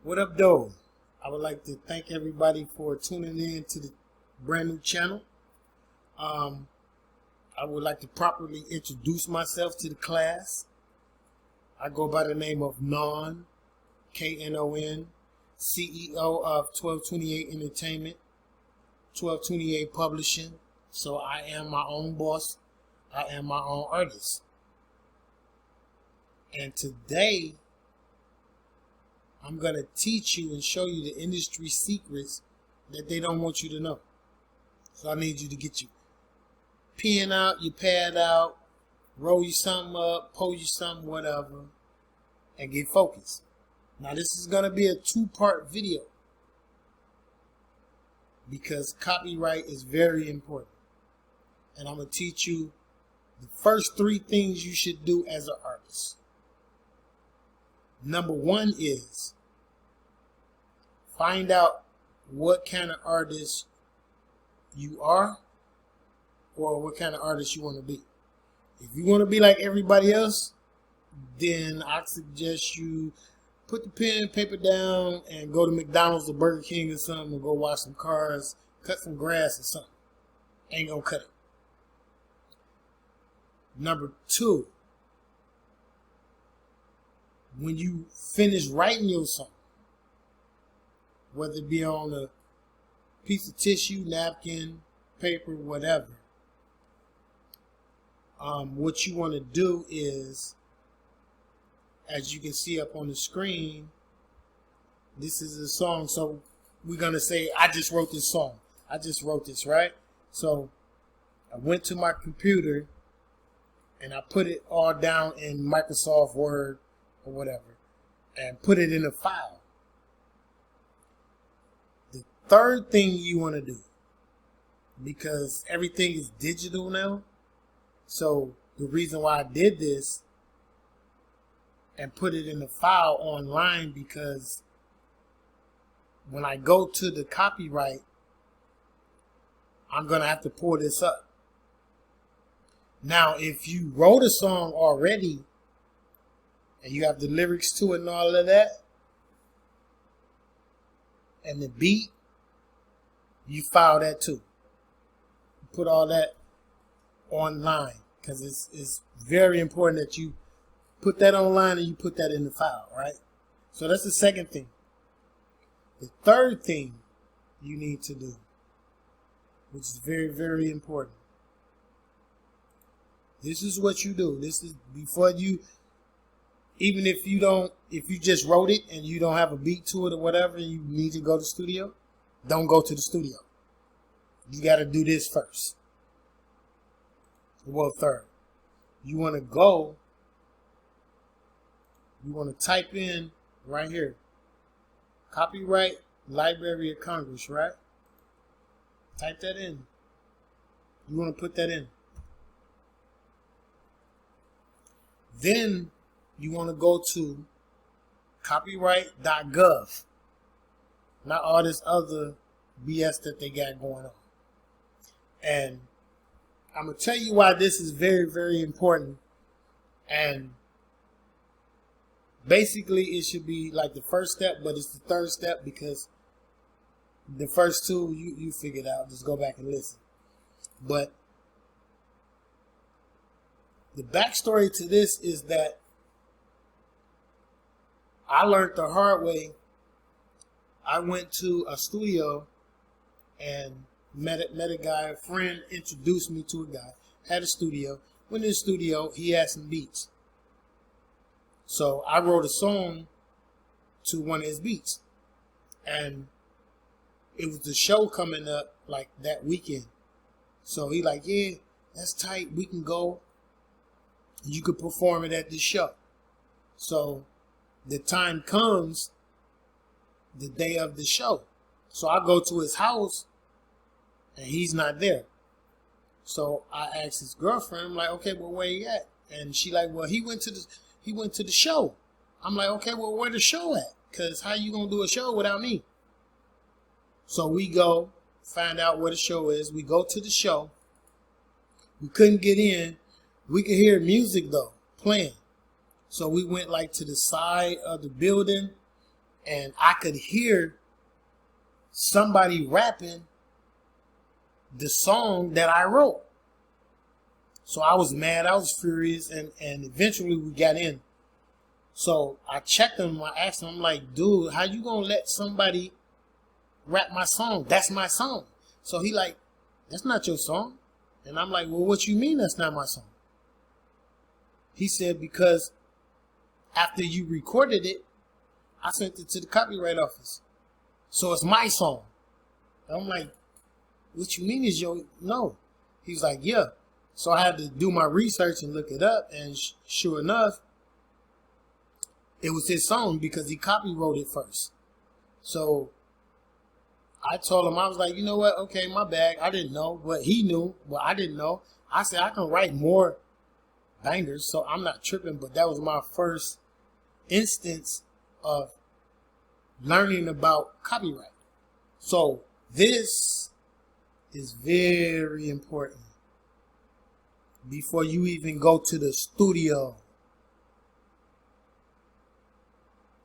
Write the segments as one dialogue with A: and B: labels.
A: What up, though? I would like to thank everybody for tuning in to the brand new channel. I would like to properly introduce myself to the class. I go by the name of Non, K-N-O-N, CEO of 1228 Entertainment, 1228 Publishing. So I am my own boss. I am my own artist. And today, I'm going to teach you and show you the industry secrets that they don't want you to know. So I need you to get your pen out, your pad out, roll you something up, pull you something, whatever, and get focused. Now this is going to be a two-part video because copyright is very important. And I'm going to teach you the first 3 things you should do as an artist. Number 1 is find out what kind of artist you are or what kind of artist you want to be. If you want to be like everybody else, then I suggest you put the pen and paper down and go to McDonald's or Burger King or something and go wash some cars, cut some grass or something. Ain't gonna cut it. Number 2, when you finish writing your song, whether it be on a piece of tissue, napkin, paper, whatever, what you want to do is, as you can see up on the screen, this is a song. So we're going to say, I just wrote this song. I just wrote this, right? So I went to my computer and I put it all down in Microsoft Word or whatever and put it in a file. The third thing you want to do, because everything is digital now, so the reason why I did this and put it in a file online, because when I go to the copyright, I'm going to have to pull this up. Now, if you wrote a song already and you have the lyrics to it and all of that, and the beat, you file that too. Put all that online, because it's very important that you put that online and you put that in the file, right? So that's the second thing. The third thing you need to do, which is very, very important. This is what you do. This is before you, even if you just wrote it and you don't have a beat to it or whatever, and you need to go to the studio, don't go to the studio. You got to do this first. Well, third, you want to type in right here, Copyright Library of Congress, right? Type that in. You want to put that in. Then you want to go to copyright.gov, not all this other BS that they got going on. And I'm going to tell you why this is very, very important. And basically it should be like the first step, but it's the third step because the first 2 you figured out. Just go back and listen. But the backstory to this is that I learned the hard way. I went to a studio and met a guy, a friend introduced me to a guy, had a studio. Went in the studio, he had some beats. So I wrote a song to one of his beats. And it was the show coming up like that weekend. So he like, yeah, that's tight, we can go. You could perform it at the show. So the time comes, the day of the show. So I go to his house and he's not there. So I asked his girlfriend, I'm like, okay, well, where he at? And she like, well, he went to the show. I'm like, okay, well, where the show at? Because how you gonna do a show without me? So we go find out where the show is. We go to the show. We couldn't get in. We could hear music though playing. So we went like to the side of the building and I could hear somebody rapping the song that I wrote. So I was mad, I was furious, and eventually we got in. So I checked him, I asked him, I'm like, dude, how you gonna let somebody rap my song? That's my song. So he like, that's not your song. And I'm like, well, what you mean that's not my song? He said, because after you recorded it, I sent it to the copyright office. So it's my song. And I'm like, what you mean is your, no. He's like, yeah. So I had to do my research and look it up. And sure enough, it was his song because he copywrote it first. So I told him, I was like, you know what? Okay, my bad. I didn't know, but he knew, but I didn't know. I said, I can write more bangers, so I'm not tripping, but that was my first instance of learning about copyright. So this is very important before you even go to the studio.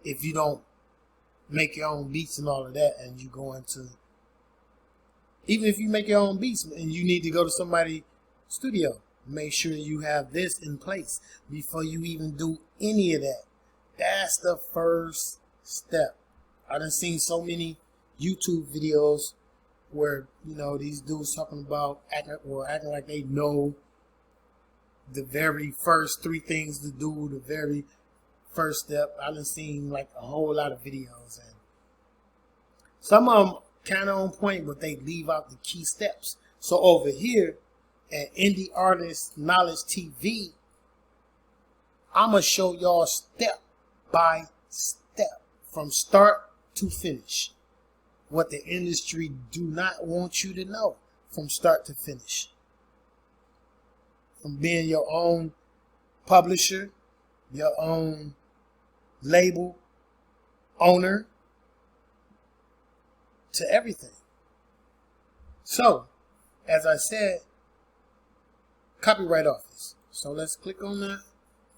A: If you don't make your own beats and all of that, and you go into, even if you make your own beats and you need to go to somebody's studio, make sure you have this in place before you even do any of that. That's the first step. I done seen so many YouTube videos where, you know, these dudes talking about acting like they know the very first 3 things to do, the very first step. I done seen like a whole lot of videos, and some of them kind of on point, but they leave out the key steps. So over here at Indie Artist Knowledge TV, I'm going to show y'all step by step from start to finish what the industry do not want you to know from start to finish. From being your own publisher, your own label owner, to everything. So, as I said, copyright office. So let's click on that,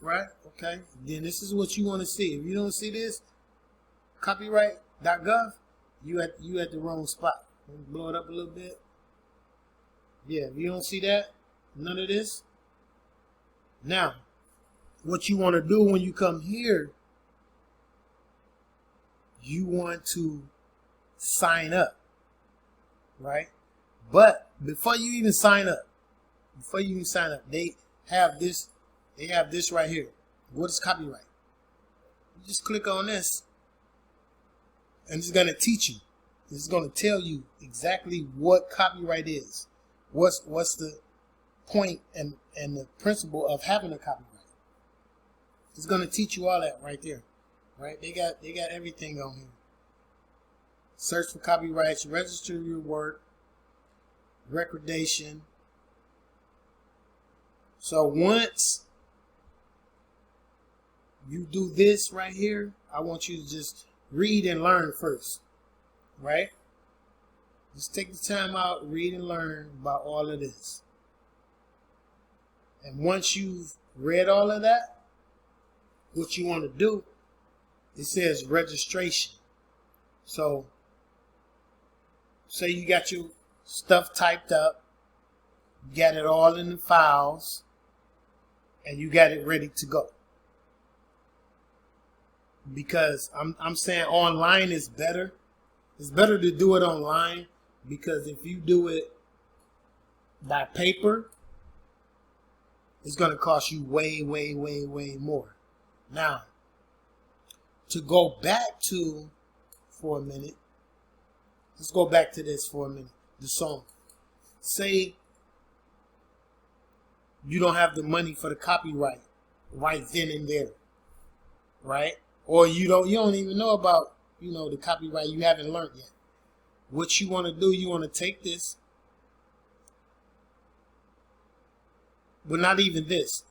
A: right? Okay. Then this is what you want to see. If you don't see this, copyright.gov, you at the wrong spot. Blow it up a little bit. Yeah, if you don't see that, none of this. Now, what you want to do when you come here, you want to sign up, right? But before you even sign up, they have this right here. What is copyright? You just click on this, and it's going to teach you. It's going to tell you exactly what copyright is. What's the point and the principle of having a copyright. It's going to teach you all that right there, right? They got everything on here. Search for copyrights, register your work, recordation. So once you do this right here, I want you to just read and learn first, right? Just take the time out, read and learn about all of this. And once you've read all of that, what you want to do, it says registration. So say you got your stuff typed up, you got it all in the files, and you got it ready to go. Because I'm saying online is better. It's better to do it online, because if you do it by paper, it's going to cost you way, way, way, way more. Now, to go back to, for a minute, let's go back to this for a minute, the song. Say you don't have the money for the copyright right then and there, right? Or you don't even know about, the copyright, you haven't learned yet. What you want to do, you want to take this, but not even this.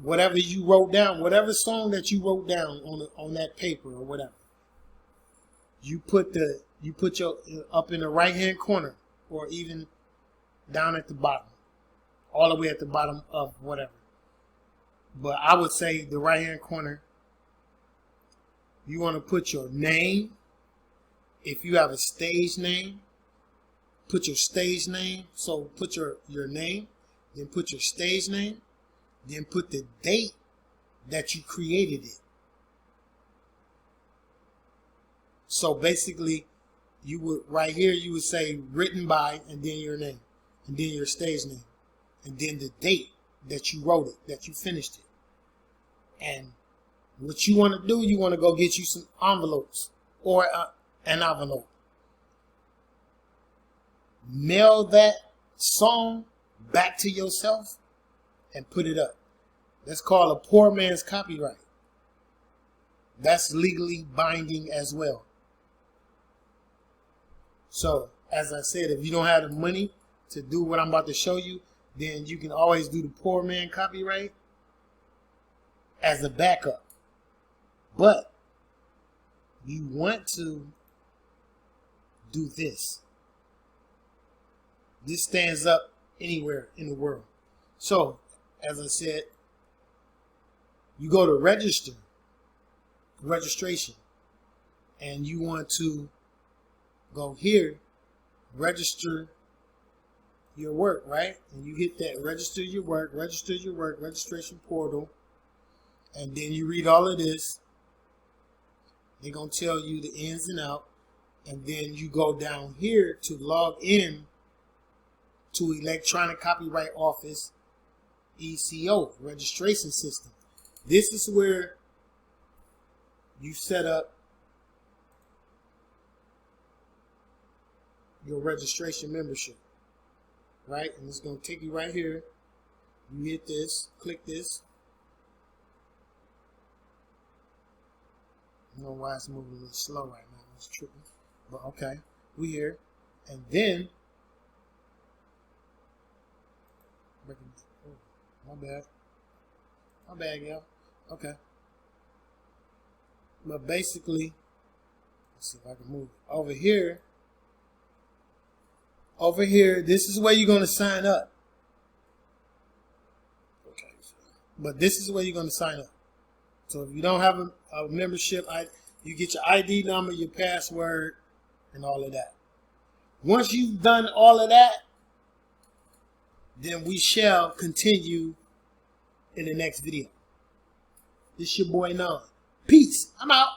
A: Whatever you wrote down, whatever song that you wrote down on that paper or whatever, you put your up in the right hand corner, or even down at the bottom, all the way at the bottom of whatever. But I would say the right hand corner, You want to put your name. If you have a stage name, put your stage name. So put your name, then put your stage name, then put the date that you created it. So basically, you would, right here, you would say written by, and then your name, and then your stage name, and then the date that you wrote it, that you finished it. And what you want to do, you want to go get you some envelopes or an envelope. Mail that song back to yourself and put it up. That's called a poor man's copyright. That's legally binding as well. So, as I said, if you don't have the money to do what I'm about to show you, then you can always do the poor man copyright as a backup. But you want to do this. This stands up anywhere in the world. So, as I said, you go to registration, and you want to go here, register your work, right? And you hit that register your work, registration portal, and then you read all of this. They're going to tell you the ins and out, and then you go down here to log in to Electronic Copyright Office ECO, registration system. This is where you set up your registration membership, right? And it's going to take you right here. You hit this, click this. I don't know why it's moving a little slow right now. It's tripping. But okay, we here. And then, oh, my bad. My bad, y'all. Okay. But basically, let's see if I can move it. Over here, this is where you're going to sign up. Okay. But this is where you're going to sign up. So if you don't have a membership, you get your ID number, your password, and all of that. Once you've done all of that, then we shall continue in the next video. This your boy Nan. Peace. I'm out.